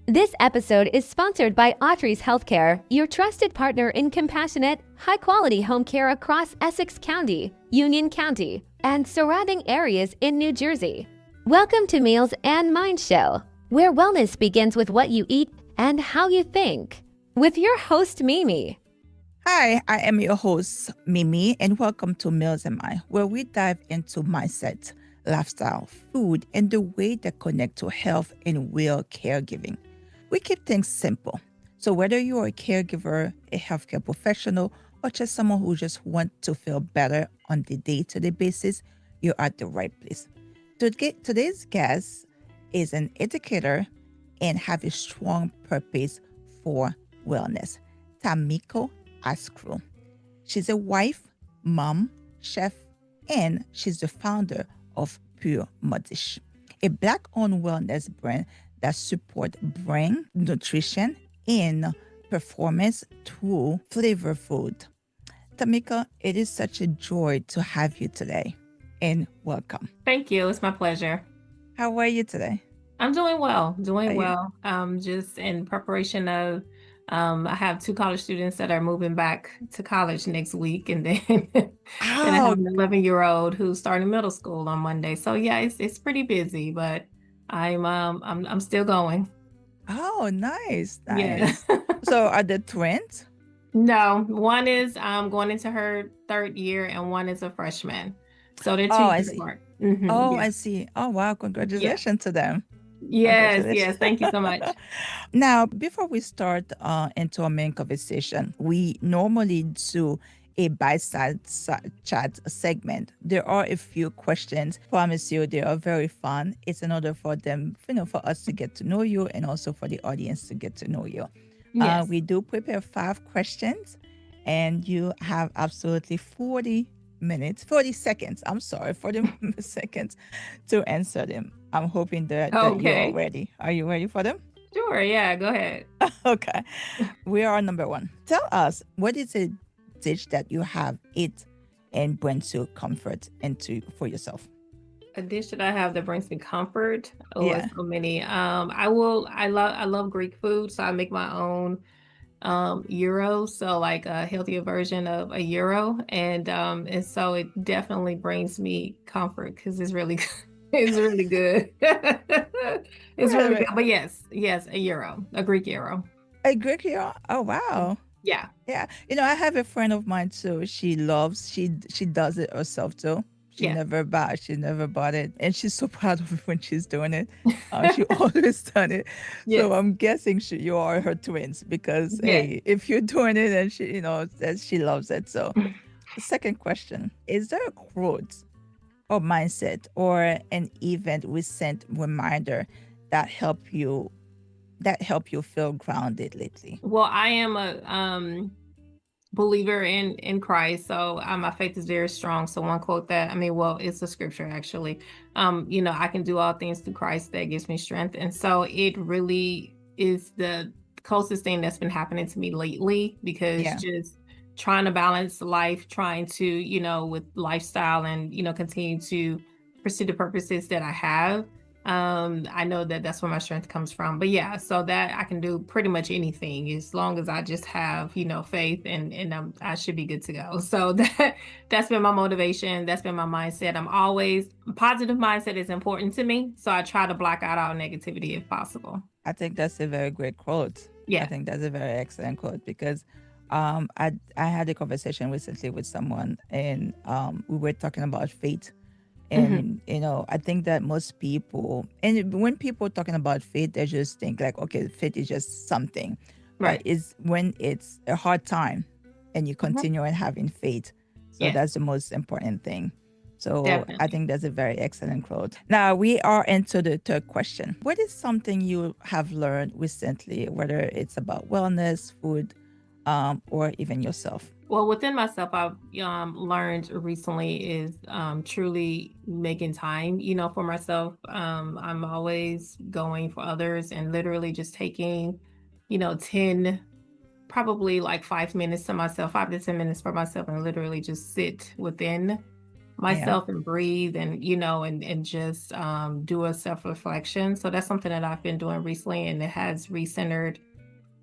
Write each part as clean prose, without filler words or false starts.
This episode is sponsored by 𝐲𝐻𝐻 Healthcare, your trusted partner in compassionate, high-quality home care across Essex County, Union County, and surrounding areas in New Jersey. Welcome to Meals and Mind Show, where wellness begins with what you eat and how you think. With your host, Mimi. Hi, I am your host, Mimi, and welcome to Meals and Mind, where we dive into mindset, lifestyle, food, and the way that connect to health and well caregiving. We keep things simple. So whether you are a caregiver, a healthcare professional, or just someone who just wants to feel better on the day-to-day basis, you're at the right place. Today's guest is an educator and have a strong purpose for wellness. Tamiko Askew. She's a wife, mom, chef, and she's the founder of Pure Modish, a Black-owned wellness brand that supports brain nutrition and performance through flavor food. Tamiko, it is such a joy to have you today, and welcome. Thank you. It's my pleasure. How are you today? I'm doing well. Just in preparation of, I have 2 college students that are moving back to college next week, and then and I have an 11-year-old who's starting middle school on Monday. So yeah, it's pretty busy, but I'm still going. Oh, nice. Yeah. So are the twins? No, one is going into her 3rd year, and one is a freshman. So they're 2 years apart. Mm-hmm, yeah. I see. Oh, wow. Congratulations to them. Yes. Thank you so much. Now, before we start into our main conversation, we normally do a bite-sized chat segment. There are a few questions. Promise you, they are very fun. It's in order for them, for us to get to know you and also for the audience to get to know you. Yes. We do prepare 5 questions, and you have absolutely 40 seconds to answer them. I'm hoping that you are ready. Are you ready for them? Sure, yeah, go ahead. Okay. We are on number 1. Tell us, what is a dish that you have eat and brings you comfort for yourself? A dish that I have that brings me comfort. Oh, Yeah. so many. I love Greek food, so I make my own gyro, so like a healthier version of a gyro, and so it definitely brings me comfort because it's really it's really good. It's really good. But yes, a gyro, a Greek gyro. A Greek gyro? Oh, wow. Yeah. I have a friend of mine too. She does it herself too. She never bought it, and she's so proud of it when she's doing it. She always done it. Yes. So I'm guessing you are her twins because hey, if you're doing it and she, that she loves it. So the second question, is there a quote or mindset or an event recent reminder that help you feel grounded lately? Well, I am a believer in Christ, so my faith is very strong. So one quote it's a scripture actually. I can do all things through Christ that gives me strength, and so it really is the closest thing that's been happening to me lately, because just trying to balance life, trying to with lifestyle, and continue to pursue the purposes that I have. I know that that's where my strength comes from, but so that I can do pretty much anything as long as I just have, faith, and I should be good to go. So that's been my motivation. That's been my mindset. Positive mindset is important to me. So I try to block out all negativity if possible. I think that's a very great quote. Yeah. I think that's a very excellent quote because I had a conversation recently with someone, and we were talking about faith. And, I think that most people, and when people are talking about faith, they just think like, okay, faith is just something. Right. But it's when it's a hard time and you continue in having faith. So that's the most important thing. So definitely. I think that's a very excellent quote. Now we are into the third question. What is something you have learned recently, whether it's about wellness, food, or even yourself? Well, within myself, I've learned recently is truly making time, for myself. I'm always going for others and literally just taking, 10, probably like 5 minutes to myself, 5 to 10 minutes for myself, and literally just sit within Yeah. myself and breathe and, and just do a self-reflection. So that's something that I've been doing recently, and it has recentered,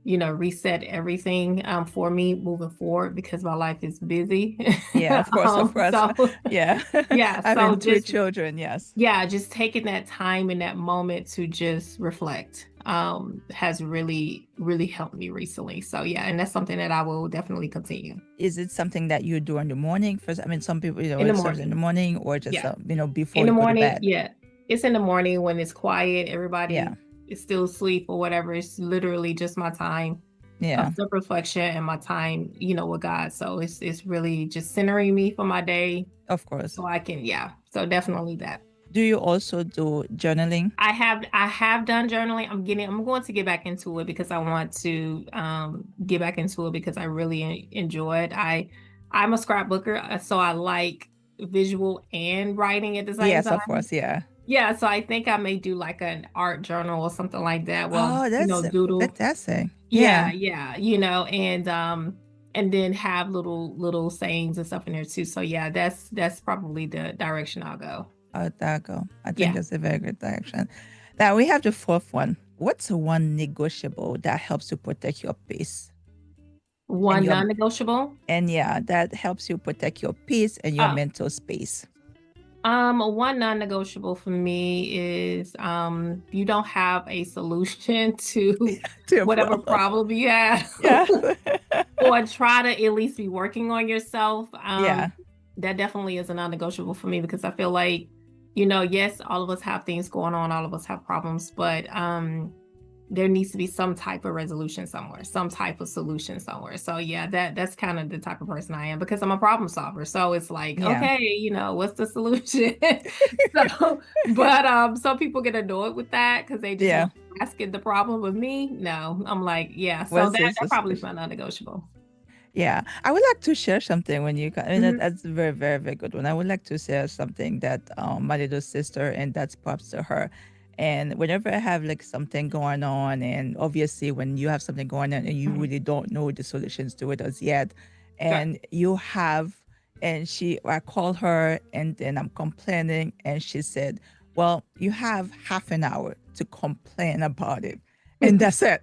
reset everything for me moving forward because my life is busy. Yeah, of course, of course. So Yeah. yeah, so Having three just children, yes. yeah, just taking that time and that moment to just reflect has really, really helped me recently. So yeah, and that's something that I will definitely continue. Is it something that you do in the morning first? I mean, some people, In the it serves in the morning. morning or just, Yeah. before In the you go to morning, bed. yeah. It's in the morning when it's quiet, Yeah. everybody is still asleep or whatever. It's literally just my time Yeah, of self-reflection and my time, with God. So it's really just centering me for my day of course. so I can, yeah. So definitely that. Do you also do journaling? I have done journaling. I'm going to get back into it because I want to get back into it because I really enjoy it. I'm a scrapbooker, so I like visual and writing at the same Yes, of time. course. Yeah. Yeah, so I think I may do like an art journal or something like that. Well, Oh, that's doodle. fantastic. Yeah, Yeah. yeah, and then have little sayings and stuff in there too. So yeah, that's probably the direction I'll go. Oh, there you go. I think Yeah. that's a very good direction. Now we have the fourth one. What's one negotiable that helps you protect your peace? One your- non-negotiable. And yeah, that helps you protect your peace and your Oh. mental space. One non-negotiable for me is you don't have a solution to To your whatever problem you have. Yeah. Or try to at least be working on yourself. Yeah. That definitely is a non-negotiable for me because I feel like, yes, all of us have things going on, all of us have problems, but there needs to be some type of resolution somewhere, some type of solution somewhere. So yeah, that's kind of the type of person I am because I'm a problem solver. So it's like, Yeah. okay, what's the solution? But some people get annoyed with that because they just Yeah. want to asking the problem with me. No, I'm like, yeah. So What's that the probably is solution? my non-negotiable. Yeah, I would like to share something when you. I mean, Mhm. that's a very, very, very good one. I would like to share something that my little sister, and that's props to her. And whenever I have like something going on, and obviously when you have something going on and you Mhm. really don't know the solutions to it as yet, Sure. and you have, and I call her, and then I'm complaining, and she said, "Well, you have half an hour to complain about it, and that's it."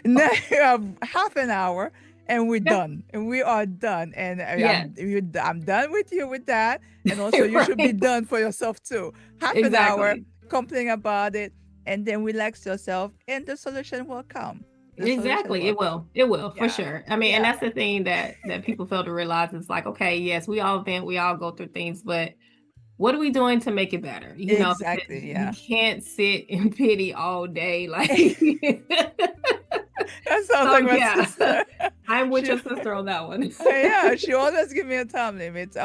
Now you have half an hour and we're Yeah. done, and we are done, and Yes. I'm done with you with that, and also you should be Right. done for yourself too. Half an hour, Exactly. complain about it, and then relax yourself, and the solution will come. The solution Exactly. will It come. will. It will for Yeah, sure. I mean, and yeah, that's the thing that people fail to realize. It's like, okay, yes, we all vent, we all go through things, but what are we doing to make it better? Because exactly. you Yeah, can't sit in pity all day. Like, that sounds so like my yeah, sister. I'm with She, your sister on that one. yeah, she always give me a time limit.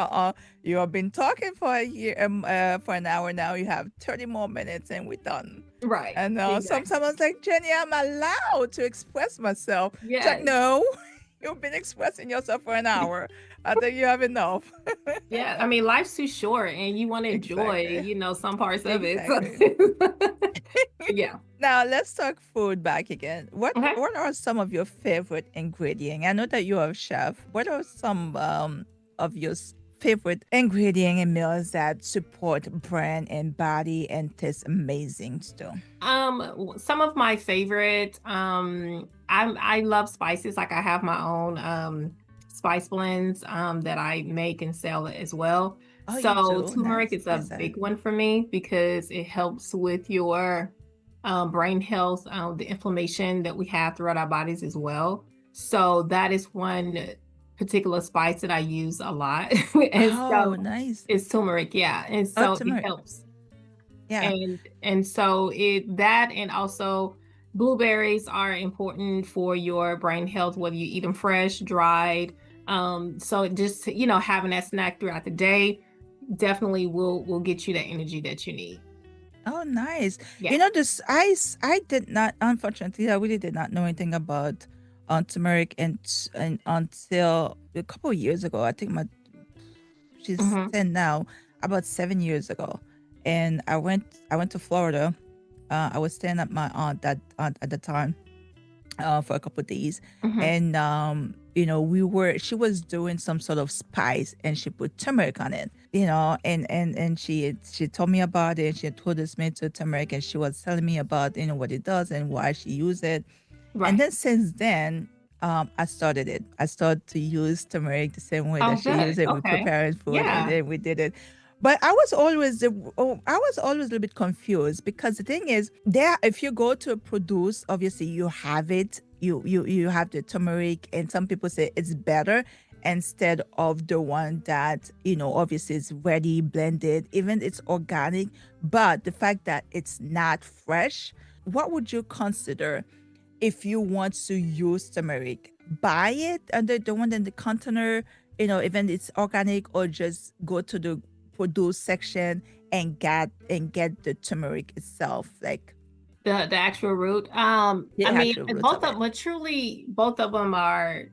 You have been talking for a year, for an hour now. You have 30 more minutes, and we're done. Right. And sometimes I Exactly. was like, Jenny, I'm allowed to express myself. She's like, Yes. no, you've been expressing yourself for an hour. I think you have enough. Yeah. I mean, life's too short and you want to enjoy, Exactly. some parts of it. Exactly. So, yeah. Now let's talk food back again. Okay. What are some of your favorite ingredients? I know that you're a chef. What are some of your favorite ingredient in meals that support brain and body and taste amazing still? Some of my favorite, I love spices. Like I have my own spice blends that I make and sell as well. Oh, you So do? turmeric Nice. is a big one for me because it helps with your brain health, the inflammation that we have throughout our bodies as well. So that is one particular spice that I use a lot. And Oh, so nice. it's turmeric, yeah. And Oh, so it turmeric. helps. Yeah. And so that and also blueberries are important for your brain health, whether you eat them fresh, dried. So just having that snack throughout the day definitely will get you that energy that you need. Oh, nice. Yeah. This I did not, unfortunately, I really did not know anything about turmeric, and until a couple of years ago. I think she's Mhm. 10 now, about 7 years ago. And I went to Florida. I was staying at my aunt at the time, for a couple of days. Mhm. And she was doing some sort of spice and she put turmeric on it, and she told me about it. She introduced me to turmeric and she was telling me about what it does and why she used it. And Right. then since then, I started it. I started to use turmeric the same way Oh, that she used good. it with Okay. preparing food, and Yeah. then we did it. But I was always a little bit confused because the thing is, there if you go to produce, obviously you have it. You have the turmeric, and some people say it's better instead of the one that obviously is ready blended, even it's organic. But the fact that it's not fresh, what would you consider if you want to use turmeric? Buy it under the one in the container, even it's organic, or just go to the produce section and get the turmeric itself, like The actual root. the I mean, actual roots both of of it. them are truly, both of them are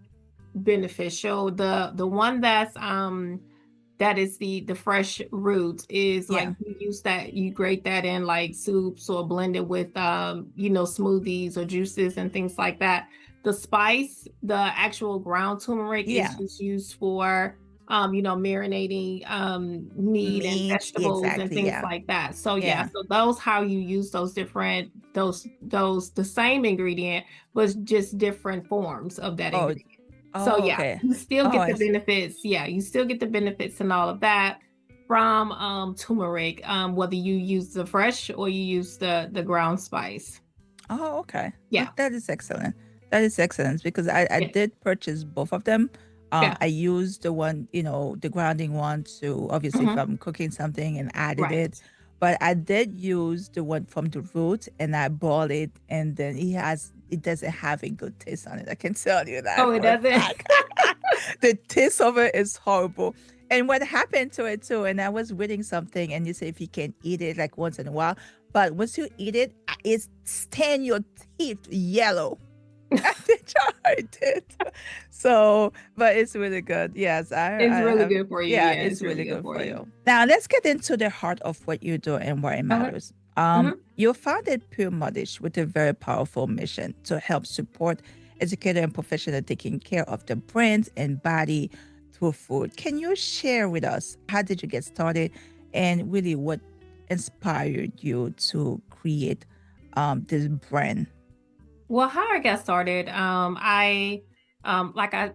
beneficial. The one that is the fresh roots is like Yeah. you use that, you grate that in like soups or blend it with smoothies or juices and things like that. The spice, the actual ground turmeric is Yeah. just used for marinating meat and Meat, vegetables and exactly. things Yeah. like that. So yeah, Yeah. so those how you use those different those the same ingredient but just different forms of that Oh. ingredient. So Oh, yeah, okay. you still Oh, get I the see. benefits. Yeah, you still get the benefits and all of that from turmeric, whether you use the fresh or you use the ground spice. Oh, okay. Yeah. That is excellent. That is excellent because I Yeah. did purchase both of them. Yeah. I used the one, the grounding one to obviously if Hmm. I'm cooking something and added it. Right. But I did use the one from the root and I boiled it, and then it doesn't have a good taste on it. I can tell you that Oh, it for a doesn't. fact. The taste of it is horrible. And what happened to it too, and I was reading something, and you say if you can eat it like once in a while, but once you eat it, it stain your teeth yellow. I did try it. So, but it's really good. Yes, It's I really have. good for you. Yeah, Yeah, it's it's really really good good for for you. you. Now, let's get into the heart of what you do and why it Okay. matters. Hmm. You founded Pure Modish with a very powerful mission to help support educator and professional taking care of the brains and body through food. Can you share with us how did you get started, and really what inspired you to create this brand? Well, how I got started, I like I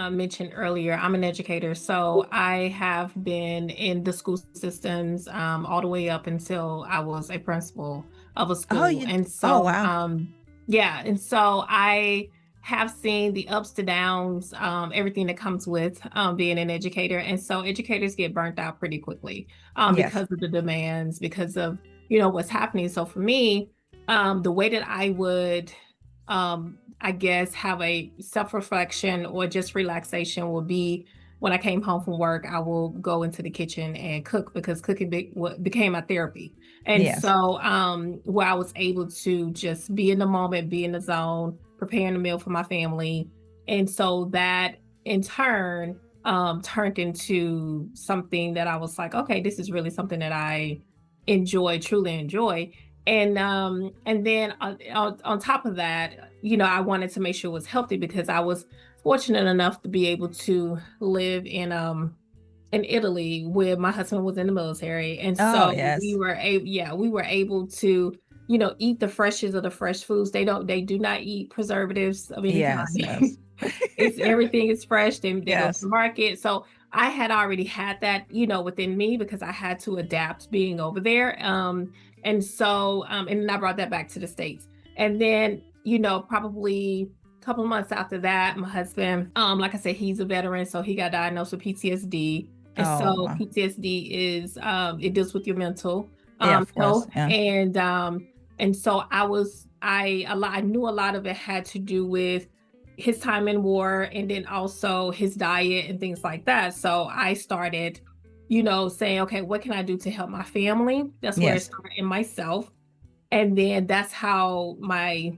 mentioned earlier, I'm an educator, so I have been in the school systems all the way up until I was a principal of a Oh, school. And oh, so wow. yeah, and so I have seen the ups to downs, everything that comes with being an educator. And so educators get burnt out pretty quickly Yes. because of the demands, because of what's happening. So for me, the way that I would, I guess, have a self reflection or just relaxation will be when I came home from work, I will go into the kitchen and cook because cooking became my therapy. And Yes. so, where I was able to just be in the moment, be in the zone, preparing a meal for my family. And so that in turn, turned into something that I was like, okay, this is really something that I enjoy, truly enjoy. And then on top of that, I wanted to make sure it was healthy because I was fortunate enough to be able to live in Italy where my husband was in the military. And Oh, so yes. we were able to, eat the freshes of the fresh foods. They do not eat preservatives of any Yes, kind. yes. It's everything is fresh. They go to the Yes. market. So I had already had that, within me because I had to adapt being over there. And so and then I brought that back to the States. And then, probably a couple of months after that, my husband, like I said, he's a veteran, so he got diagnosed with PTSD. And Oh, so wow. PTSD is it deals with your mental Yeah, of course. health. Yeah. And so I knew a lot of it had to do with his time in war and then also his diet and things like that. So I started, saying, okay, what can I do to help my family? That's where it Yes. started in myself. And then that's how my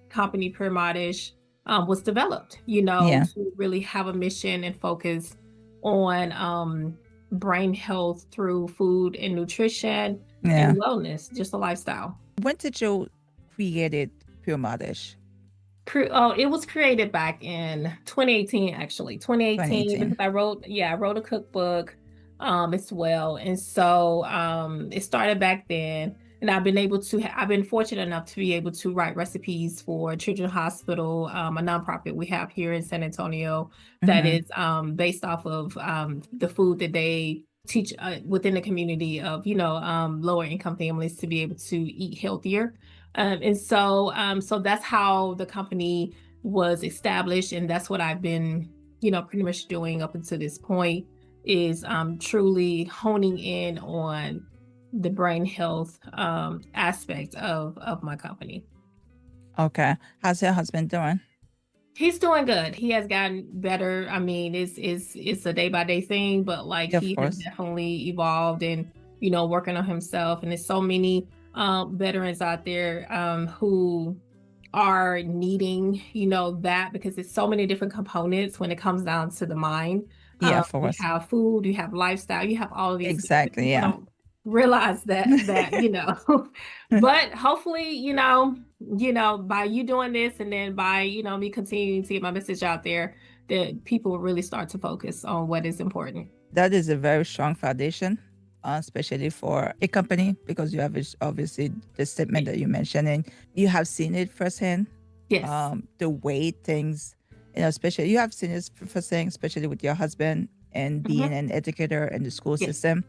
company Pure Modish was developed, Yeah. to really have a mission and focus on brain health through food and nutrition Yeah. and wellness, just a lifestyle. When did you create it, Pure Modish? It was created back in 2018, actually. 2018, because 2018. I wrote a cookbook as well. And so it started back then. And I've been fortunate enough to be able to write recipes for Children's Hospital, a nonprofit we have here in San Antonio that Mm-hmm. is based off of the food that they teach within the community of, lower income families to be able to eat healthier. So that's how the company was established, and that's what I've been, pretty much doing up until this point is truly honing in on the brain health aspect of my company. Okay. How's your husband doing? He's doing good. He has gotten better. I mean, it's a day by day thing, but like Yeah, of he has course. definitely evolved and working on himself. And there's so many veterans out there who are needing that, because it's so many different components when it comes down to the mind. Yeah, of You course. have food, you have lifestyle, you have all of these things, but Exactly. people Yeah. don't realize that. But hopefully, by you doing this, and then by me continuing to get my message out there, that people will really start to focus on what is important. That is a very strong foundation, especially for a company, because you have obviously the statement that you mentioned, and you have seen it firsthand. Yes. The way things, especially you have seen it firsthand, especially with your husband and being an educator in the school Yes. system.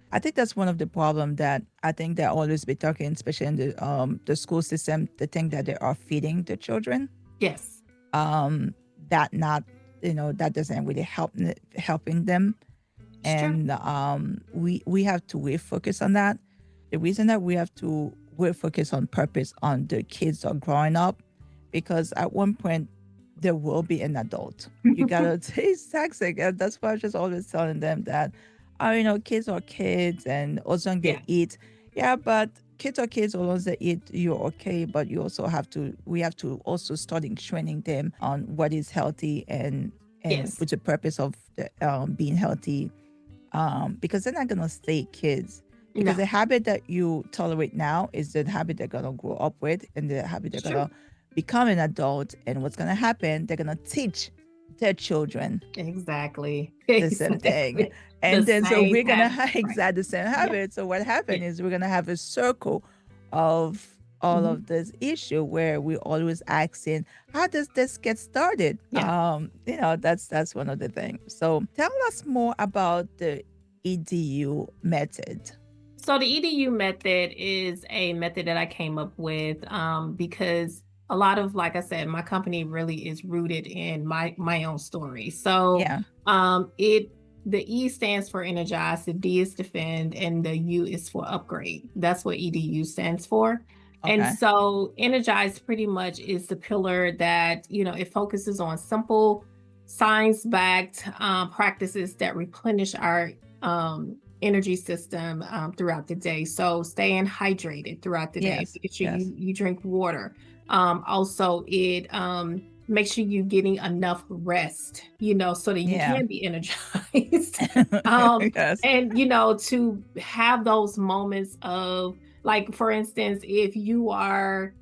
I think that's one of the problems that I think they always be talking, especially in the school system, the thing that they are feeding the children. Yes. That not, that doesn't really helping them. It's true. And we have to really focus on that. The reason that we have to really focus on purpose on the kids are growing up, because at one point there will be an adult. You gotta taste toxic. And that's why I'm just always telling them that, kids are kids and also get eat. Yeah, but kids are kids, as long as they eat, you're okay. But you also we have to also start training them on what is healthy and Yes. with the purpose of being healthy. Because they're not gonna stay kids. Because No. the habit that you tolerate now is the habit they're gonna grow up with, and the habit they're gonna become an adult. And what's gonna happen? They're gonna teach their children Exactly. the same thing. And then so we're gonna have exactly the same habit. So what happened is we're gonna have a circle of all of this issue where we're always asking, how does this get started? That's one of the things. So tell us more about the EDU method. So the EDU method is a method that I came up with because a lot of, like I said, my company really is rooted in my own story. So the E stands for energize, the D is defend, and the U is for upgrade. That's what EDU stands for. Okay. And so energize pretty much is the pillar that, it focuses on simple science-backed practices that replenish our energy system throughout the day. So staying hydrated throughout the day. Make sure you drink water. Also, it make sure you're getting enough rest, so that you can be energized. And, to have those moments of, like, for instance, if you are,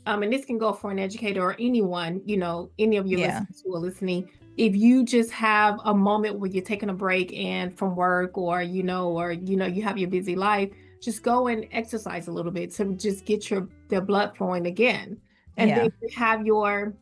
and this can go for an educator or anyone, any of your listeners who are listening, if you just have a moment where you're taking a break and from work, or, you have your busy life, just go and exercise a little bit to just get the blood flowing again. And then you have your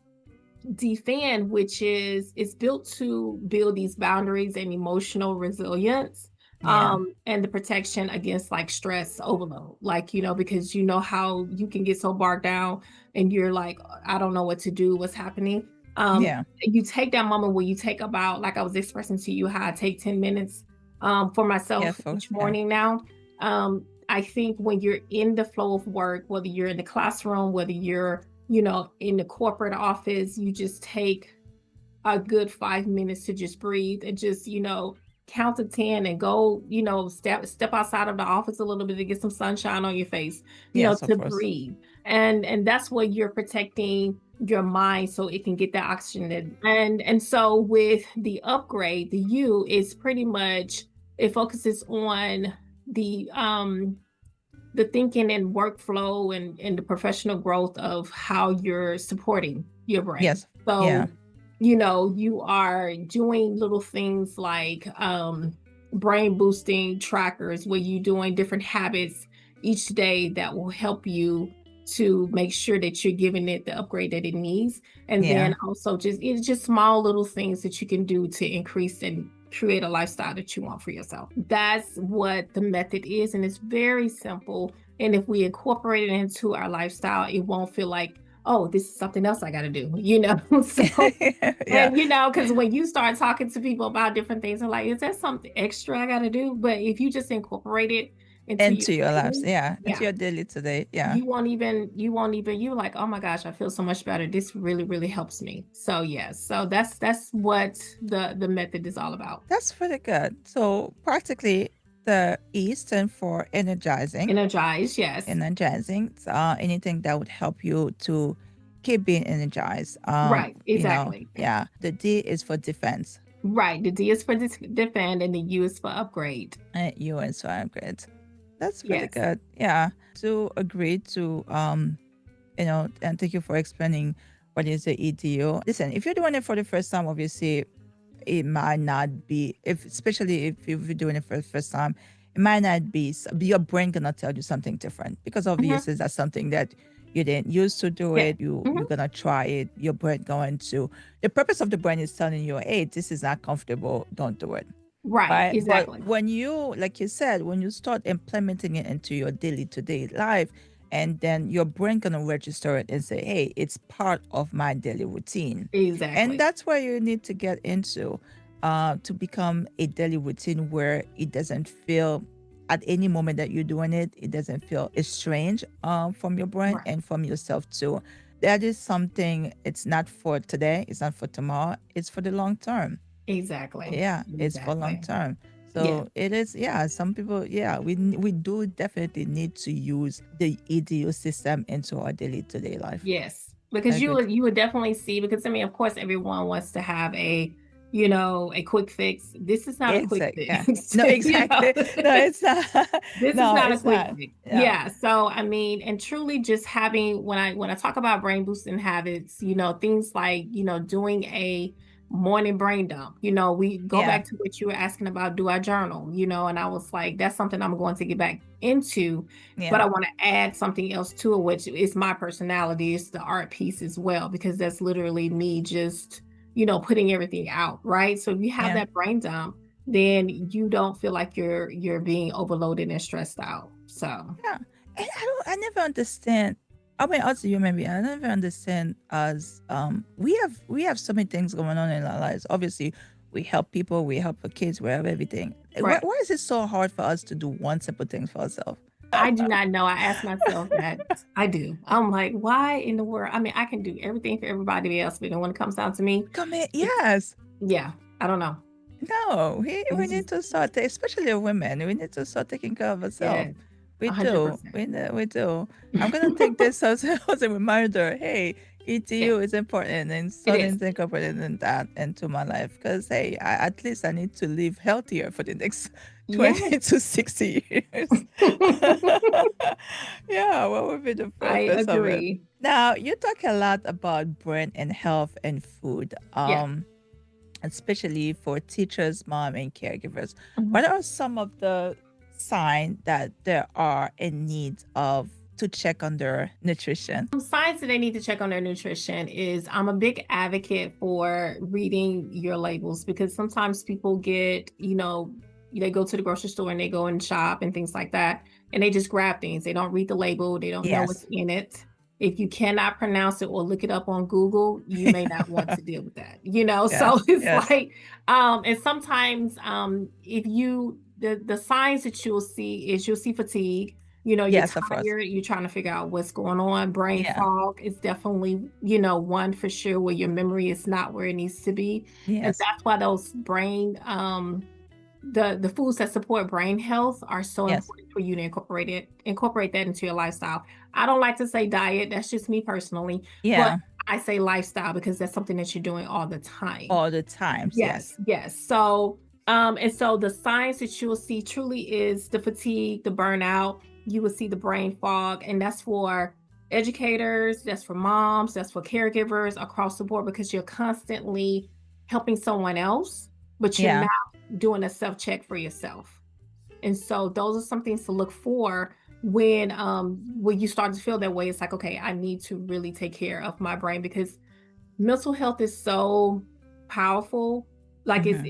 defend, which is built to build these boundaries and emotional resilience, and the protection against like stress overload, like, because how you can get so bogged down and you're like, I don't know what to do, what's happening. You take that moment where you take about, like I was expressing to you, how I take 10 minutes for myself each morning now. I think when you're in the flow of work, whether you're in the classroom, whether you're in the corporate office, you just take a good 5 minutes to just breathe and just, count to 10 and go, step outside of the office a little bit to get some sunshine on your face, to breathe. And that's where you're protecting your mind so it can get that oxygen. And so with the upgrade, the U is pretty much, it focuses on the the thinking and workflow and the professional growth of how you're supporting your brain. Yes. So, Yeah. you are doing little things like brain boosting trackers where you're doing different habits each day that will help you to make sure that you're giving it the upgrade that it needs. And Yeah. then also it's just small little things that you can do to increase and create a lifestyle that you want for yourself. That's what the method is. And it's very simple. And if we incorporate it into our lifestyle, it won't feel like, oh, this is something else I got to do, So, Yeah. and because when you start talking to people about different things, they're like, is that something extra I got to do? But if you just incorporate it into Into your lives. daily, Yeah. Into your daily today. Yeah. you're like, oh my gosh, I feel so much better. This really, really helps me. So yes, so that's what the method is all about. That's really good. So practically the E stands for energizing. Energize, yes. Energizing. Anything that would help you to keep being energized. Right, exactly. Yeah. The D is for defense. Right. The D is for defend and the U is for upgrade. And U is for upgrade. That's really Yes. good. Yeah. To agree to and thank you for explaining what is the EDU. Listen, if you're doing it for the first time, obviously it might not be, especially if you're doing it for the first time, it might not be, your brain gonna tell you something different because obviously that's something that you didn't used to do it. You're gonna try it. Your brain the purpose of the brain is telling you, hey, this is not comfortable, don't do it. Right, exactly. But when you, like you said, when you start implementing it into your daily to day life, and then your brain gonna register it and say, hey, it's part of my daily routine. Exactly. And that's where you need to get into to become a daily routine where it doesn't feel at any moment that you're doing it, it doesn't feel strange from your brain and from yourself too. That is something, it's not for today, it's not for tomorrow, it's for the long term. Exactly. Yeah, it's for long term. So it is, some people, we do definitely need to use the EDU system into our daily to day life. Yes, because you would definitely see, because of course everyone wants to have a quick fix. This is not a quick fix. No, exactly. No, it's not. This is not a quick fix. Yeah. So and truly just having, when I talk about brain boosting habits, things like doing a morning brain dump. We go back to what you were asking about, do I journal? And I was like, that's something I'm going to get back into, but I want to add something else to it, which is my personality. It's the art piece as well, because that's literally me just putting everything out, right? So if you have that brain dump, then you don't feel like you're being overloaded and stressed out. So and I never understand. I mean, also you maybe I never understand as we have so many things going on in our lives. Obviously, we help people, we help our kids, we have everything. Why is it so hard for us to do one simple thing for ourselves? I do not know. I ask myself that. I do. I'm like, why in the world? I mean, I can do everything for everybody else, but when it comes down to me, yes. Yeah, I don't know. No, we need to start, especially women, we need to start taking care of ourselves. Yeah, We 100%. do. We do. I'm gonna take this as a reminder. Hey, EDU is important, and starting to incorporate that into my life, because hey, at least I need to live healthier for the next 20 to 60 years. Yeah, what would be the I purpose of it? agree. Now, you talk a lot about brain and health and food, especially for teachers, mom, and caregivers. What are some of the signs that there are in need of to check on their nutrition? Signs that they need to check on their nutrition is, I'm a big advocate for reading your labels, because sometimes people get, they go to the grocery store and they go and shop and things like that, and they just grab things. They don't read the label. They don't know what's in it. If you cannot pronounce it or look it up on Google, you may not want to deal with that, So it's like, and sometimes if the signs that you'll see fatigue. You're tired, you're trying to figure out what's going on. Brain fog is definitely, one for sure, where your memory is not where it needs to be. And that's why those brain, the foods that support brain health are so important for you to incorporate that into your lifestyle. I don't like to say diet. That's just me personally. But I say lifestyle, because that's something that you're doing all the time. All the time. Yes. So, and so the signs that you'll see truly is the fatigue, the burnout, you will see the brain fog, and that's for educators, that's for moms, that's for caregivers across the board, because you're constantly helping someone else, but you're Yeah. not doing a self-check for yourself. And so those are some things to look for when you start to feel that way. It's like, okay, I need to really take care of my brain, because mental health is so powerful. Like Hmm.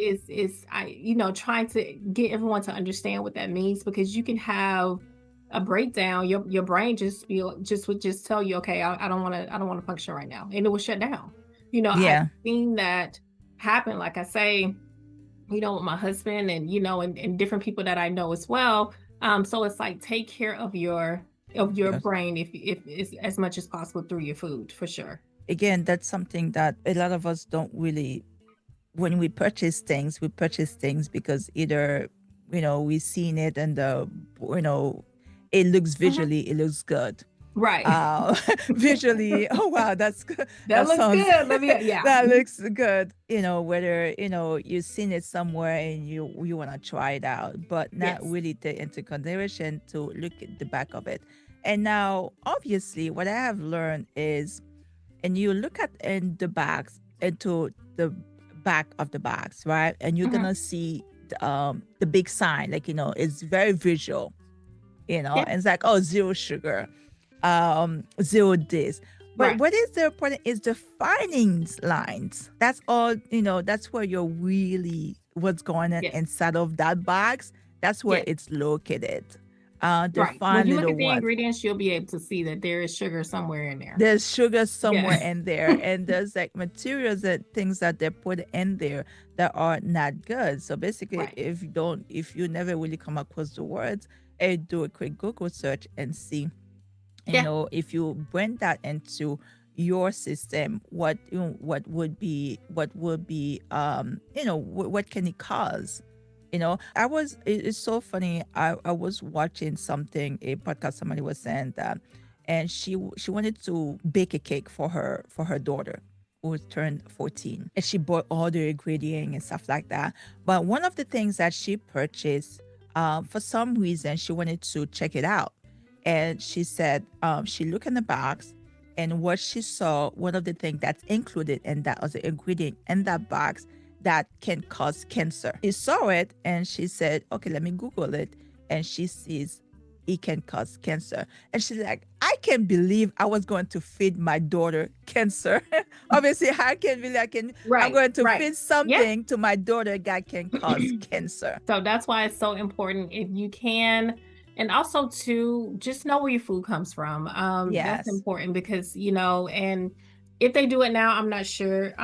trying to get everyone to understand what that means, because you can have a breakdown. Your brain would just tell you, okay, I don't want to function right now, and it will shut down. I've Yeah. seen that happen. Like I say, with my husband, and different people that I know as well. So it's like, take care of your Yes. brain, if as much as possible, through your food, for sure. Again, that's something that a lot of us don't really, when we purchase things because either, we've seen it and you know, it looks Mhm. visually, it looks good. Right. Visually, oh wow, that's good. That That looks sounds good. Let me, yeah. that looks good. Whether you've seen it somewhere and you want to try it out, but not Yes. really take into consideration to look at the back of it. And now, obviously, what I have learned is, and you look at in the box, into the back of the box, right? And you're Mhm. gonna see the big sign, like, it's very visual, Yeah. and it's like, oh, zero sugar, zero this. But Right. what is the important is the findings lines. That's all, that's where you're really what's going on Yes. inside of that box. That's where Yes. it's located. The Right. When fine you look little at the ones. ingredients, you'll be able to see that there is sugar somewhere in there. There's sugar somewhere Yeah. in there, and there's like materials and things that they put in there that are not good. So basically, Right. if you never really come across the words, do a quick Google search and see, Yeah. if you bring that into your system, what would be what can it cause. It's so funny. I was watching something, a podcast, somebody was saying that, and she wanted to bake a cake for her daughter who turned 14, and she bought all the ingredient and stuff like that. But one of the things that she purchased, for some reason she wanted to check it out, and she said, she looked in the box, and what she saw, one of the things that's included in that, was the ingredient in that box that can cause cancer. She saw it and she said, okay, let me Google it. And she sees it can cause cancer. And she's like, I can't believe I was going to feed my daughter cancer. Obviously, I can't believe I'm Right. going to Right. feed Yeah. something to my daughter that can cause cancer. So that's why it's so important, if you can. And also, to just know where your food comes from. That's Yes. important, because, and if they do it now, I'm not sure.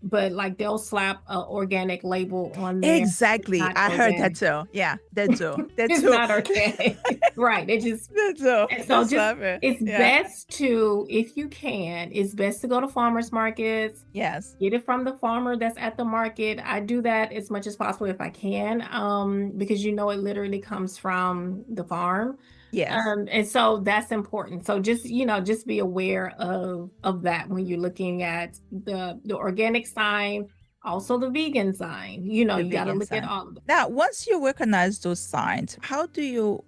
But like, they'll slap a organic label on there. It's Exactly. not I heard that organic. too. Yeah, they do. They It's do. not organic. Right. It just They do. And so, That's just what I meant. it's Yeah. best to, if you can, it's best to go to farmers markets, Yes. get it from the farmer that's at the market. I do that as much as possible if I can, because it literally comes from the farm. Yes. And so that's important. So just be aware of that when you're looking at the organic sign, also the vegan sign. You The got to vegan look at sign. all of them. Now, once you recognize those signs, how do you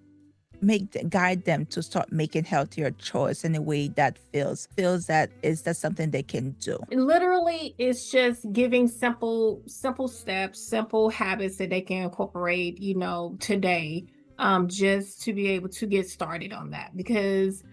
guide them to start making healthier choice in a way that feels that is that something they can do? Literally, it's just giving simple steps, simple habits that they can incorporate, today, just to be able to get started on that. Because,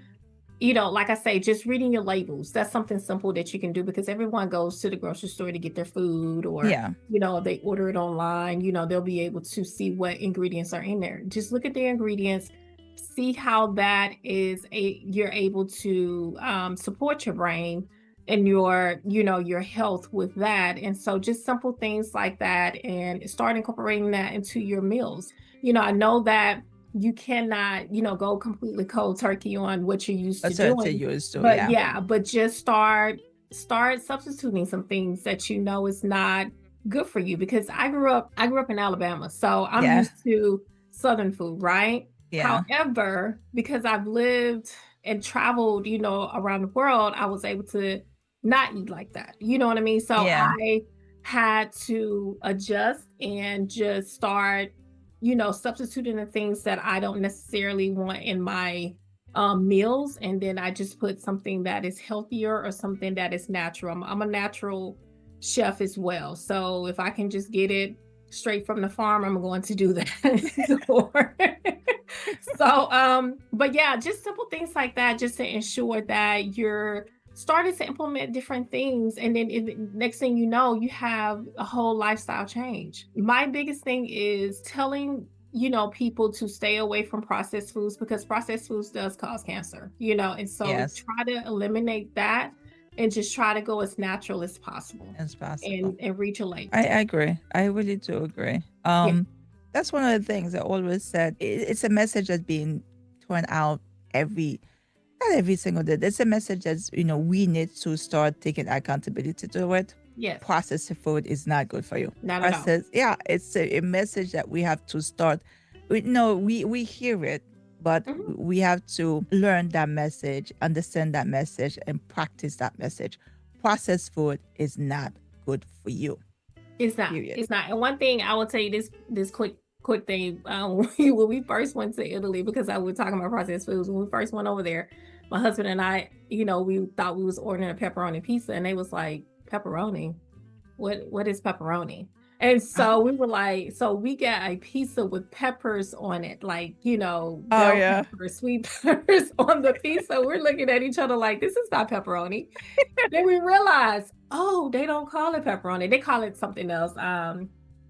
like I say, just reading your labels, that's something simple that you can do, because everyone goes to the grocery store to get their food, or, Yeah. if they order it online, they'll be able to see what ingredients are in there. Just look at the ingredients, see how that you're able to support your brain and your health with that. And so, just simple things like that, and start incorporating that into your meals. I know that you cannot, go completely cold turkey on what you're used to That's what they doing. used to. But Yeah. yeah, but just start substituting some things that is not good for you. Because I grew up in Alabama, so I'm Yeah. used to Southern food, right? Yeah. However, because I've lived and traveled, around the world, I was able to not eat like that. You know what I mean? So Yeah. I had to adjust and just start substituting the things that I don't necessarily want in my meals, and then I just put something that is healthier or something that is natural. I'm a natural chef as well, so if I can just get it straight from the farm, I'm going to do that. Or- but yeah, just simple things like that, just to ensure that you're starting to implement different things, and then next thing you know, you have a whole lifestyle change. My biggest thing is telling people to stay away from processed foods, because processed foods does cause cancer, and so Yes, try to eliminate that and just try to go as natural as possible as possible. and reach a lake. I agree. I really do agree. Yeah. That's one of the things I always said. It's a message that's being torn out not every single day. It's a message that's, we need to start taking accountability to it. Yes. Processed food is not good for you. Not at all. Yeah, it's a message that we have to start. We hear it, but Mhm. we have to learn that message, understand that message, and practice that message. Processed food is not good for you. It's not. Period. It's not. And one thing I will tell you, this quick thing. When we first went to Italy, because I was talking about processed foods. When we first went over there, my husband and I, we thought we was ordering a pepperoni pizza, and they was like, pepperoni. What is pepperoni? And so we were like, so we got a pizza with peppers on it, like, bell yeah. peppers, sweet peppers on the pizza. We're looking at each other like, this is not pepperoni. Then we realized, oh, they don't call it pepperoni. They call it something else.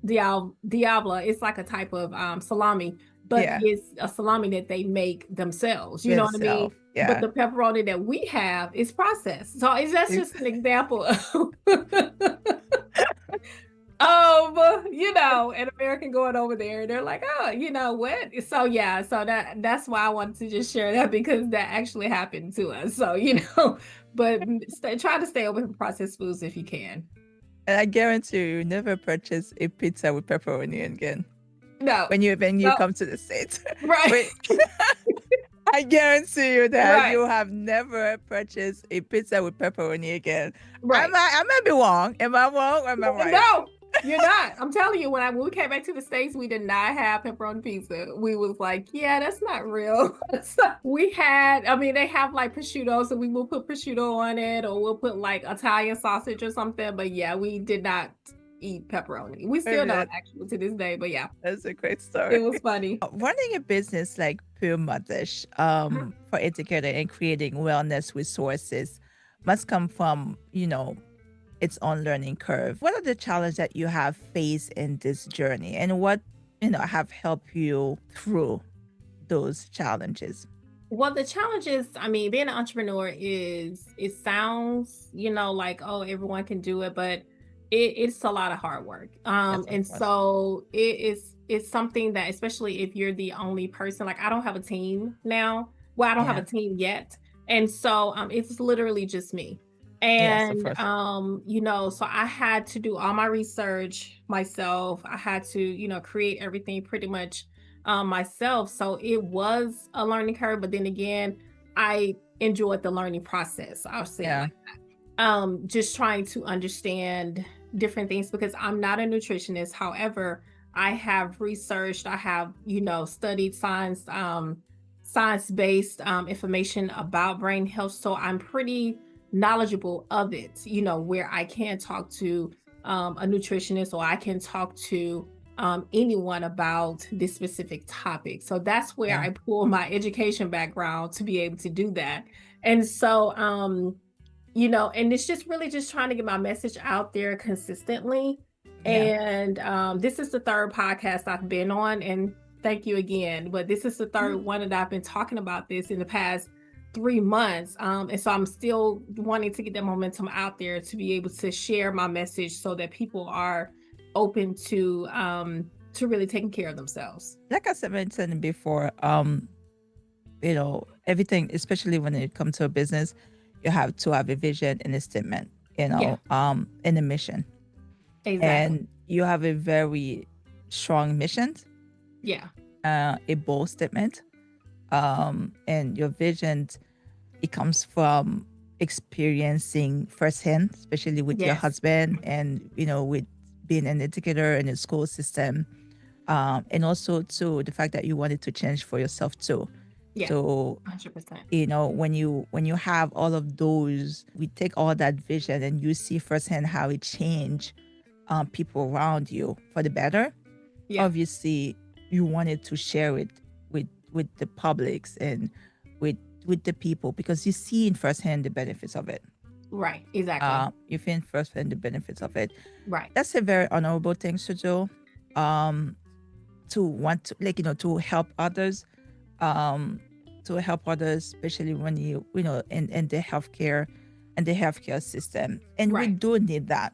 Diabla. It's like a type of salami, but Yeah. it's a salami that they make themselves. You know what I mean? Themselves, yeah. But the pepperoni that we have is processed. So that's just an example of an American going over there, and they're like, oh, what? So yeah, so that's why I wanted to just share that, because that actually happened to us. So but try to stay away from processed foods if you can. And I guarantee you never purchase a pizza with pepperoni again. No. When you come to the States. Right. I guarantee you that Right. you have never purchased a pizza with pepperoni again. Right. I might be wrong. Am I wrong? Or am I right? No, you're not. I'm telling you, when we came back to the States, we did not have pepperoni pizza. We was like, yeah, that's not real. They have like prosciutto, so we will put prosciutto on it, or we'll put like Italian sausage or something. But yeah, we did not eat pepperoni. We still don't, actually, to this day. But yeah, that's a great story. It was funny. Running a business like Pure Mothers for educator and creating wellness resources must come from, its own learning curve. What are the challenges that you have faced in this journey, and what, have helped you through those challenges? Well, the challenges, being an entrepreneur it sounds, like, oh, everyone can do it, but it's a lot of hard work. And so it's something that, especially if you're the only person, like I don't have a team now. Well, I don't have a team yet. And so it's literally just me. And so I had to do all my research myself. I had to, create everything pretty much myself. So it was a learning curve, but then again, I enjoyed the learning process. I'll say it like that. Just trying to understand different things, because I'm not a nutritionist. However, I have researched, I have, studied science-based information about brain health. So I'm pretty knowledgeable of it, where I can talk to a nutritionist, or I can talk to anyone about this specific topic. So that's where I pull my education background to be able to do that. And so, and it's just really just trying to get my message out there consistently. And this is the third podcast I've been on, and thank you again. But this is the third one that I've been talking about this in the past 3 months. And so I'm still wanting to get that momentum out there to be able to share my message, so that people are open to really taking care of themselves. Like I said mentioned before, everything, especially when it comes to a business, you have to have a vision and a statement, and a mission. Exactly. And you have a very strong mission. Yeah. A bold statement. And your vision, it comes from experiencing firsthand, especially with your husband, and with being an educator in the school system. And also too the fact that you wanted to change for yourself too. Yeah, So 100%. when you have all of those, we take all that vision and you see firsthand how it changed people around you for the better. Yeah, Obviously you wanted to share it with the publics and with with the people because you see in firsthand the benefits of it. right. Exactly. You feel firsthand the benefits of it. Right. That's a very honorable thing to do. um to want to, like, to help others, um especially when in the healthcare and the healthcare system. And we Right. do need that.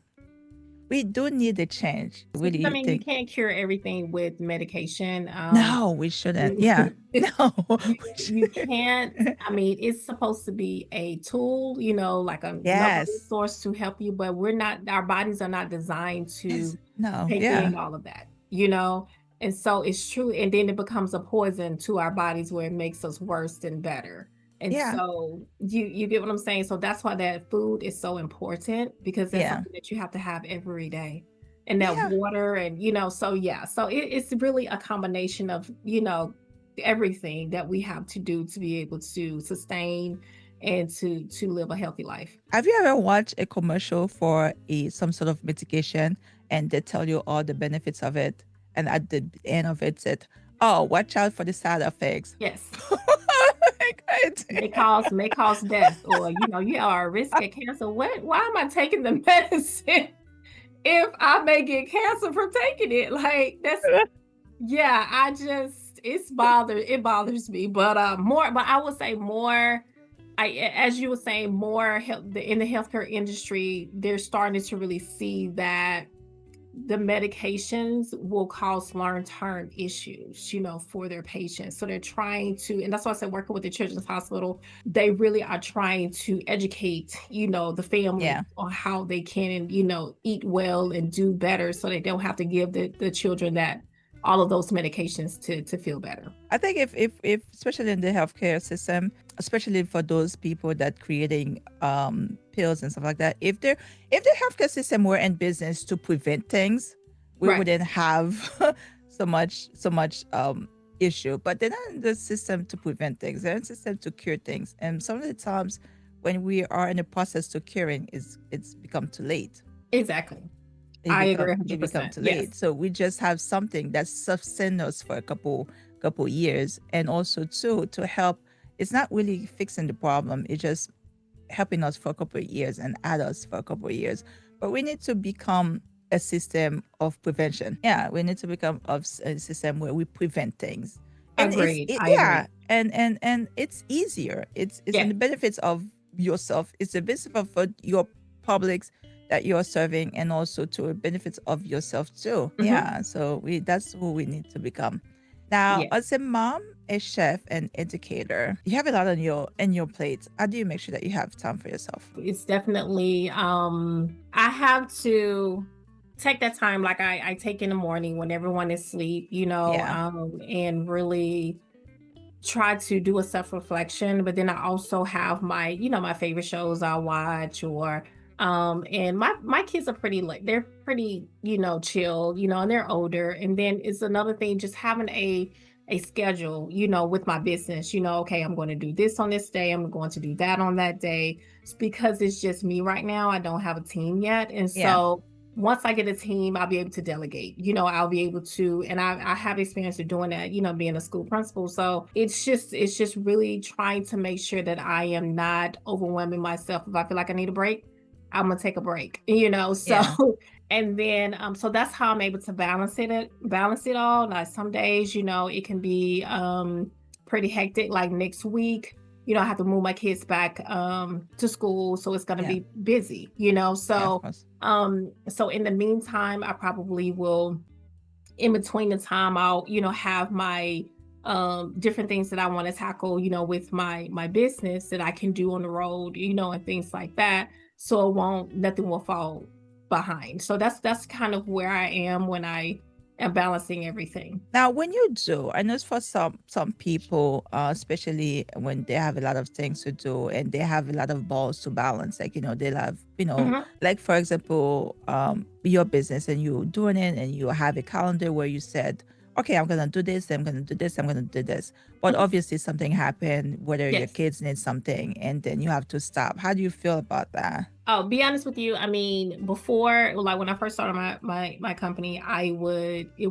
We do need a change. Because I Really mean, you think can't cure everything with medication. no, we shouldn't. Yeah. No. You can't. I mean, it's supposed to be a tool, like another Yes. resource to help you, but we're not. Our bodies are not designed to No. take Yeah. in all of that. And so it's true. And then it becomes a poison to our bodies where it makes us worse than better. And Yeah. so you get what I'm saying? So that's why that food is so important, because that's Yeah. something that you have to have every day. And that Yeah. water, and so yeah. So it's really a combination of, everything that we have to do to be able to sustain and to live a healthy life. Have you ever watched a commercial for some sort of medication and they tell you all the benefits of it, and at the end of it said, "Oh, watch out for the side effects." Yes. Like, May cause death, or you are at risk of cancer. Why am I taking the medicine if I may get cancer from taking it? Like, that's, yeah, it bothers me. But I would say more, as you were saying, more in the healthcare industry, they're starting to really see that the medications will cause long-term issues, for their patients. So they're trying to, and that's why I said, working with the Children's Hospital, they really are trying to educate, the family Yeah. on how they can, eat well and do better, so they don't have to give the children that all of those medications to feel better. I think if especially in the healthcare system, especially for those people that creating pills and stuff like that, if the healthcare system were in business to prevent things, we Right. wouldn't have so much issue. But they're not in the system to prevent things. They're in the system to cure things. And some of the times when we are in the process to curing, it's become too late. Exactly. It I agree become 100%. too Yes. late. So we just have something that sustains us for a couple years, and also too to help. It's not really fixing the problem. It's just helping us for a couple of years and add us for a couple of years. But we need to become a system of prevention. Yeah, we need to become a system where we prevent things. And Agreed. I agree. and it's easier. It's in Yeah. the benefits of yourself. It's the benefit of your publics that you're serving, and also to the benefits of yourself too. Mhm. Yeah. So that's who we need to become. Now, Yeah. as a mom, a chef, and educator, you have a lot on your plate. How do you make sure that you have time for yourself? It's definitely, I have to take that time, like I take in the morning when everyone is asleep, Yeah. and really try to do a self-reflection. But then I also have my favorite shows I'll watch, or and my kids are pretty, like, they're pretty, chill, and they're older. And then it's another thing, just having a schedule, with my business, okay, I'm going to do this on this day, I'm going to do that on that day. It's because it's just me right now. I don't have a team yet. And Yeah. so once I get a team, I'll be able to delegate, I'll be able to, and I have experience of doing that, being a school principal. So it's just really trying to make sure that I am not overwhelming myself. If I feel like I need a break, I'm gonna take a break, so Yeah. and then so that's how I'm able to balance it all. Like some days, it can be pretty hectic. Like next week, I have to move my kids back to school, so it's gonna Yeah. be busy, Yeah, of so course. so in the meantime, I probably will, in between the time, I'll, have my different things that I want to tackle, with my business that I can do on the road, and things like that. So nothing will fall behind. So that's kind of where I am when I am balancing everything. Now, when you do, I know for some people, especially when they have a lot of things to do and they have a lot of balls to balance, like they have, Mhm. like for example, your business, and you doing it, and you have a calendar where you said, okay, I'm gonna do this, I'm gonna do this, I'm gonna do this. But obviously something happened, whether your Yes. kids need something, and then you have to stop. How do you feel about that? Oh, be honest with you. I mean, before, like when I first started my company, it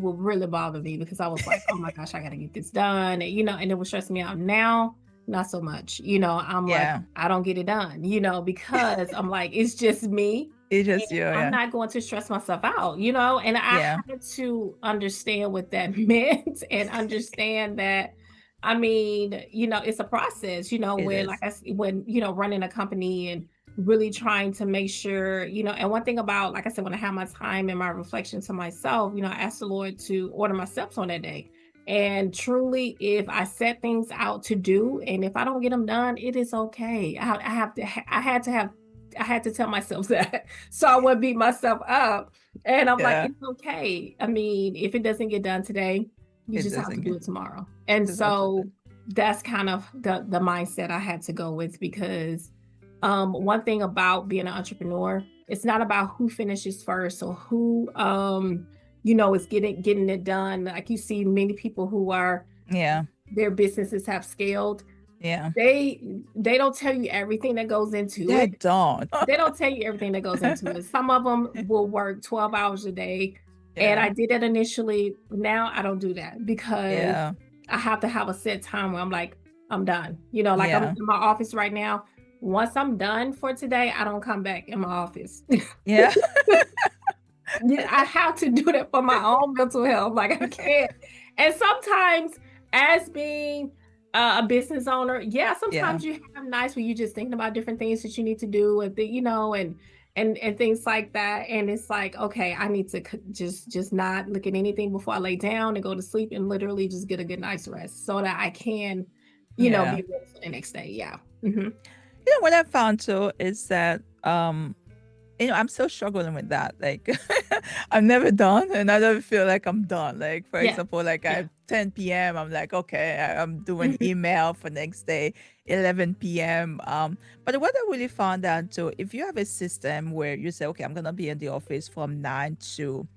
would really bother me because I was like, oh my gosh, I gotta get this done. And it would stress me out. Now, not so much. I'm like, Yeah. I don't get it done, because I'm like, it's just me. It's just you, I'm yeah. not going to stress myself out, and I Yeah. had to understand what that meant and understand that, I mean, it's a process, It when, is. running a company and really trying to make sure, and one thing about, like I said, when I have my time and my reflection to myself, I ask the Lord to order my steps on that day. And truly, if I set things out to do, and if I don't get them done, it is okay. I had to tell myself that so I wouldn't beat myself up. And I'm like, Yeah. it's okay. I mean, if it doesn't get done today, you It just have to doesn't do get it tomorrow. And just have to so that's kind of the mindset I had to go with, because one thing about being an entrepreneur, it's not about who finishes first or who is getting it done. Like you see many people who are, yeah. their businesses have scaled. Yeah. They don't tell you everything that goes into They it. don't. They don't tell you everything that goes into it. Some of them will work 12 hours a day. And Yeah. I did that initially. Now I don't do that because Yeah. I have to have a set time where I'm like, I'm done. Like I'm Yeah. in my office right now. Once I'm done for today, I don't come back in my office. Yeah. Yeah, I have to do that for my own mental health. Like I can't. And sometimes, as being a business owner, yeah, Yeah. sometimes you have nights where you're just thinking about different things that you need to do, and and things like that. And it's like, okay, I need to just not look at anything before I lay down and go to sleep, and literally just get a good night's rest so that I can, Yeah. be ready for the next day. Yeah. Hmm. What I found too is that I'm still struggling with that. Like I'm never done and I don't feel like I'm done. Like for Yeah. example, like Yeah. at 10 p.m. I'm like, okay, I'm doing Mhm. email for next day, 11 p.m. But what I really found out too, if you have a system where you say, okay, I'm gonna be in the office from 9 to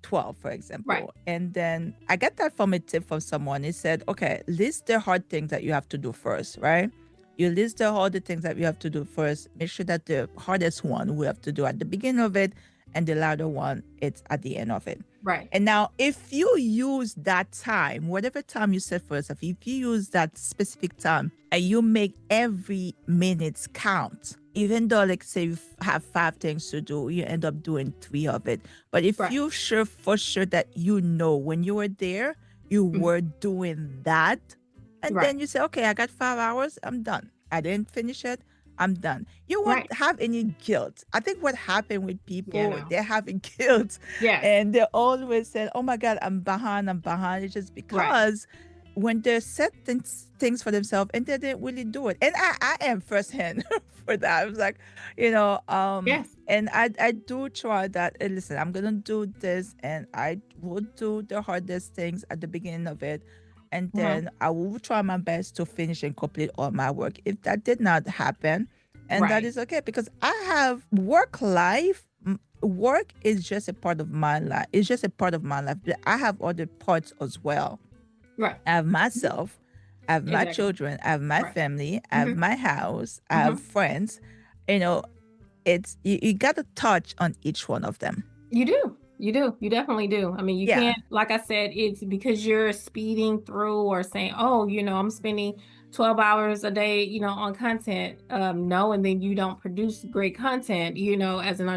12, for Right. example. And then I got that from a tip from someone. He said, okay, list the hard things that you have to do first, right? You list all the things that you have to do first. Make sure that the hardest one we have to do at the beginning of it, and the louder one it's at the end of it. Right. And now, if you use that time, whatever time you set for yourself, if you use that specific time and you make every minute count, even though, like, say, have 5 things to do, you end up doing 3 of it. But if Right. you sure for sure that when you were there, you were doing that, and Right. then you say, okay, I got 5 hours, I'm done. I didn't finish it, I'm done. You won't Right. have any guilt. I think what happened with Yeah, people, no. they're having guilt Yes. and they always said, oh my God, I'm behind, I'm behind. It's just Right. because when they set things for themselves and they didn't really do it. And I am firsthand for that. I was like, Yes. and I do try that. Listen, I'm gonna do this, and I will do the hardest things at the beginning of it, and then I will try my best to finish and complete all my work. If that did not happen, and that Right. is okay, because I have work life. Work is just a part of my life. It's just a part of my life. But I have other parts as well. Right. I have myself, I have my Exactly. children, I have my Right. family, I have Mhm. my house, I have Mhm. friends. You know, it's you got to touch on each one of them. You do. You do. You definitely do. I mean, you Yeah. can't, like I said, it's because you're speeding through or saying, oh, I'm spending 12 hours a day, on content. No, and then you don't produce great content, as an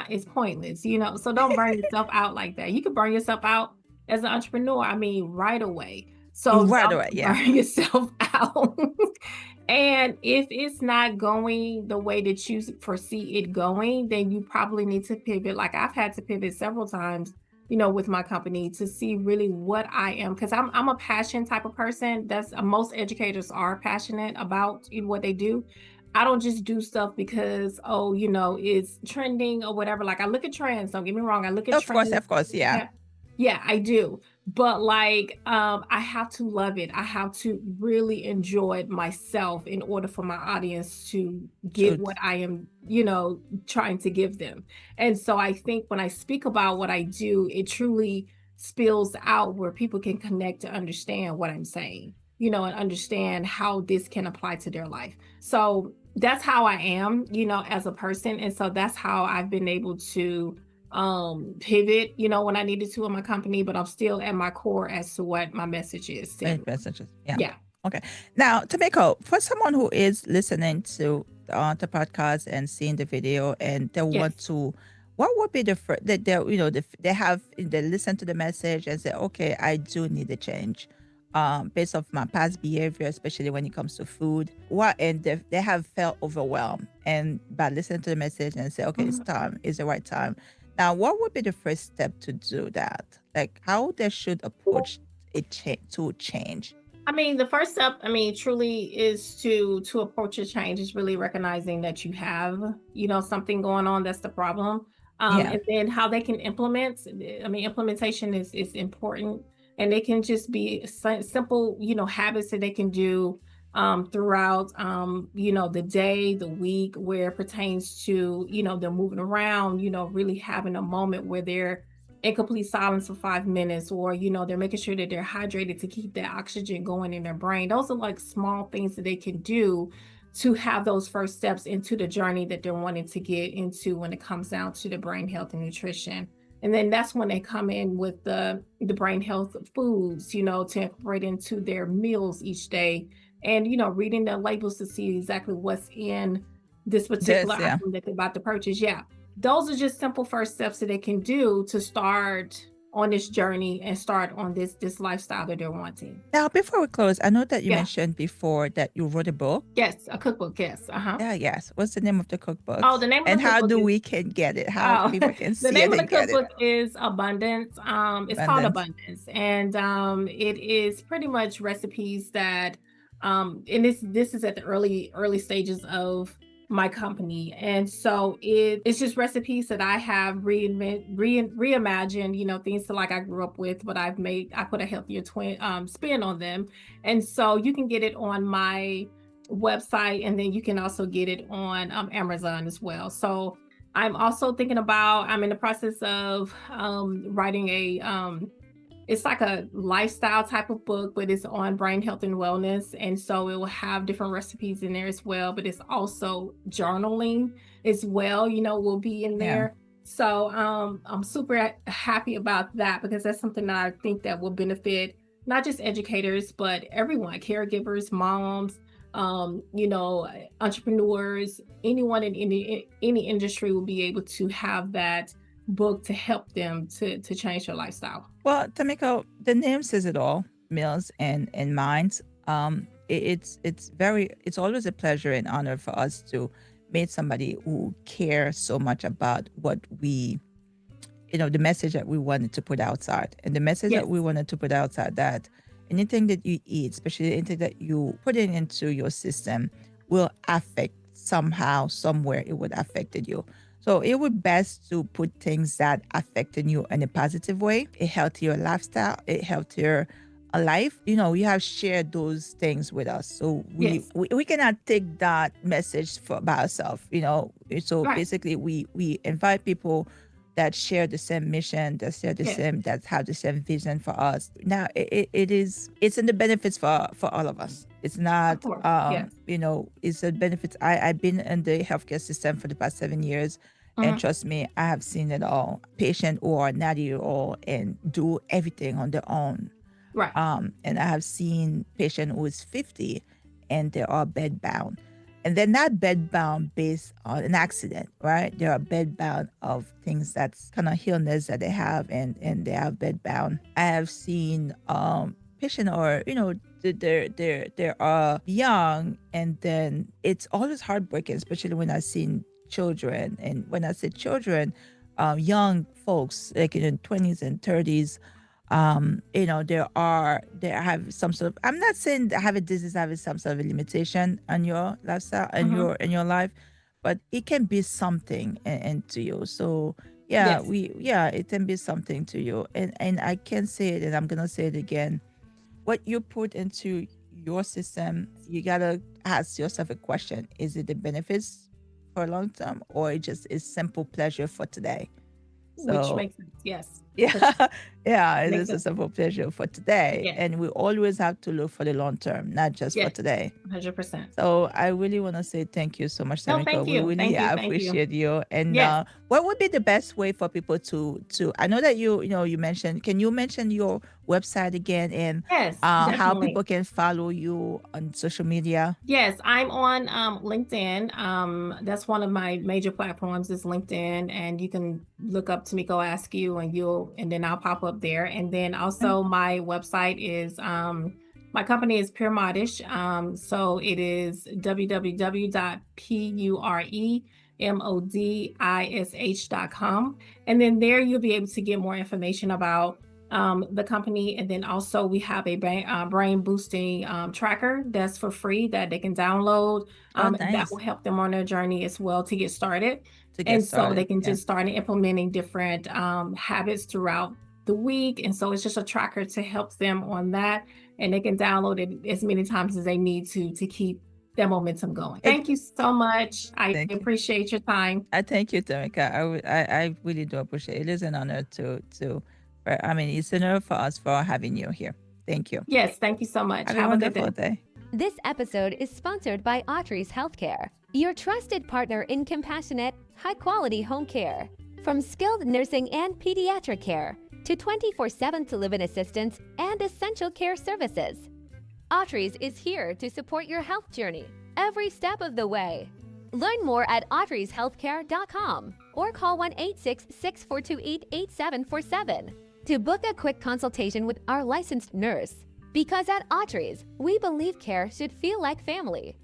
it's pointless, So don't burn yourself out like that. You could burn yourself out as an entrepreneur, I mean, right away. So Right don't away. Yeah. burn yourself out. And if it's not going the way that you foresee it going, then you probably need to pivot. Like I've had to pivot several times, with my company to see really what I am, because I'm a passion type of person. That's most educators are passionate about what they do. I don't just do stuff because it's trending or whatever. Like I look at trends. Don't get me wrong. I look at Of course. trends. Of course. Yeah. Yeah, yeah, I do. But like I have to love it. I have to really enjoy it myself in order for my audience to get Truth. what I am, trying to give them. And so I think when I speak about what I do, it truly spills out where people can connect to understand what I'm saying, and understand how this can apply to their life. So that's how I am, as a person. And so that's how I've been able to pivot, when I needed to in my company, but I'm still at my core as to what my message is. Great messages. Yeah. Yeah. Okay. Now, Tamiko, for someone who is listening to the podcast and seeing the video, and they want Yes. to, what would be the first that they listen to the message and say, okay, I do need a change, based off my past behavior, especially when it comes to food. And they have felt overwhelmed, and by listening to the message and say, okay, it's the right time. Now, what would be the first step to do that? Like how they should approach to change? I mean, the first step, truly is to approach a change is really recognizing that you have, something going on that's the problem. Yeah. And then how they can implement. Implementation is important, and they can just be simple, habits that they can do throughout, the day, the week, where it pertains to, they're moving around, really having a moment where they're in complete silence for 5 minutes, or they're making sure that they're hydrated to keep that oxygen going in their brain. Those are like small things that they can do to have those first steps into the journey that they're wanting to get into when it comes down to the brain health and nutrition. And then that's when they come in with the brain health foods, to incorporate into their meals each day, and reading the labels to see exactly what's in this particular item that they're about to purchase. Yeah, those are just simple first steps that they can do to start on this journey and start on this lifestyle that they're wanting. Now, before we close, I know that you mentioned before that you wrote a book. Yes, a cookbook. Yes. Yeah, yes. What's the name of the cookbook? Oh, the name of and the how cookbook do is, we can get it? How people can see the name it of and the get it? cookbook is Abundance. It's called Abundance, and it is pretty much recipes that, and this is at the early stages of my company, and so it's just recipes that I have reimagined, things that like I grew up with, but I put a healthier spin on them, and so you can get it on my website, and then you can also get it on Amazon as well. So I'm in the process of writing it's like a lifestyle type of book, but it's on brain health and wellness. And so it will have different recipes in there as well, but it's also journaling as well, will be in there. So I'm super happy about that, because that's something that I think that will benefit not just educators, but everyone, caregivers, moms, entrepreneurs, anyone in any industry will be able to have that book to help them to change their lifestyle. Well, Tamiko, the name says it all, Meals and Minds. It's always a pleasure and honor for us to meet somebody who cares so much about what we, the message that we wanted to put outside. And the message that we wanted to put outside, that anything that you eat, especially anything that you put into your system, will affect somehow, somewhere it would affected you. So it would best to put things that affected you in a positive way, a healthier lifestyle, a healthier life. You have shared those things with us. So we cannot take that message by ourselves, So basically we invite people that share the same mission, that share the same, that have the same vision for us. Now it's in the benefits for all of us. It's not, it's a benefits. I've been in the healthcare system for the past 7 years. And trust me, I have seen it all. Patients who are 90-year-old and do everything on their own. Right. And I have seen patient who is 50 and they are bedbound. And they're not bedbound based on an accident, right? They are bedbound of things that's kind of illness that they have, and they have bedbound. I have seen patients are, they are young, and then it's always heartbreaking, especially when I've seen children. And when I say children, young folks like in 20s and 30s, they have some sort of, I'm not saying they have a disease, having some sort of a limitation on your lifestyle and in your life, but it can be something into you. So it can be something to you. And I can say it, and I'm gonna say it again. What you put into your system, you gotta ask yourself a question: is it the benefits for long term, or it just is simple pleasure for today? Which makes sense. Yes. Yeah. Yeah, Makes this sense. is a pleasure for today. Yes. And we always have to look for the long term, not just for Yes. today. 100%. So I really want to say thank you so much, No, Tamiko. thank We you. really Thank you. Thank you. appreciate you. And Yes. what would be the best way for people to? I know that you mentioned. Can you mention your website again and Yes, how definitely. people can follow you on social media? Yes, I'm on LinkedIn. That's one of my major platforms is LinkedIn, and you can look up Tamiko Askew and then I'll pop up there. And then also my website is my company is Pure Modish. So it is www.puremodish.com. And then there you'll be able to get more information about the company. And then also we have a brain boosting tracker that's for free that they can download. That Nice. will help them on their journey as well to get started. To get So they started, can yeah. just start implementing different habits throughout the week. And so it's just a tracker to help them on that. And they can download it as many times as they need to keep that momentum going. Thank you so much. I Thank you. appreciate your time. I thank you, Tamika. I really do appreciate it. It is an honor to it's an honor for us for having you here. Thank you. Yes, thank you so much. Have a Have a good wonderful day. day. This episode is sponsored by 𝐲𝐻𝐻𝐾, your trusted partner in compassionate, high-quality home care. From skilled nursing and pediatric care to 24/7 live-in assistance and essential care services, 𝐲𝐻𝐻𝐾 is here to support your health journey every step of the way. Learn more at 𝐲𝐻𝐻𝐾.com or call 1-866-428-8747 to book a quick consultation with our licensed nurse. Because at 𝐲𝐻𝐻𝐾, we believe care should feel like family.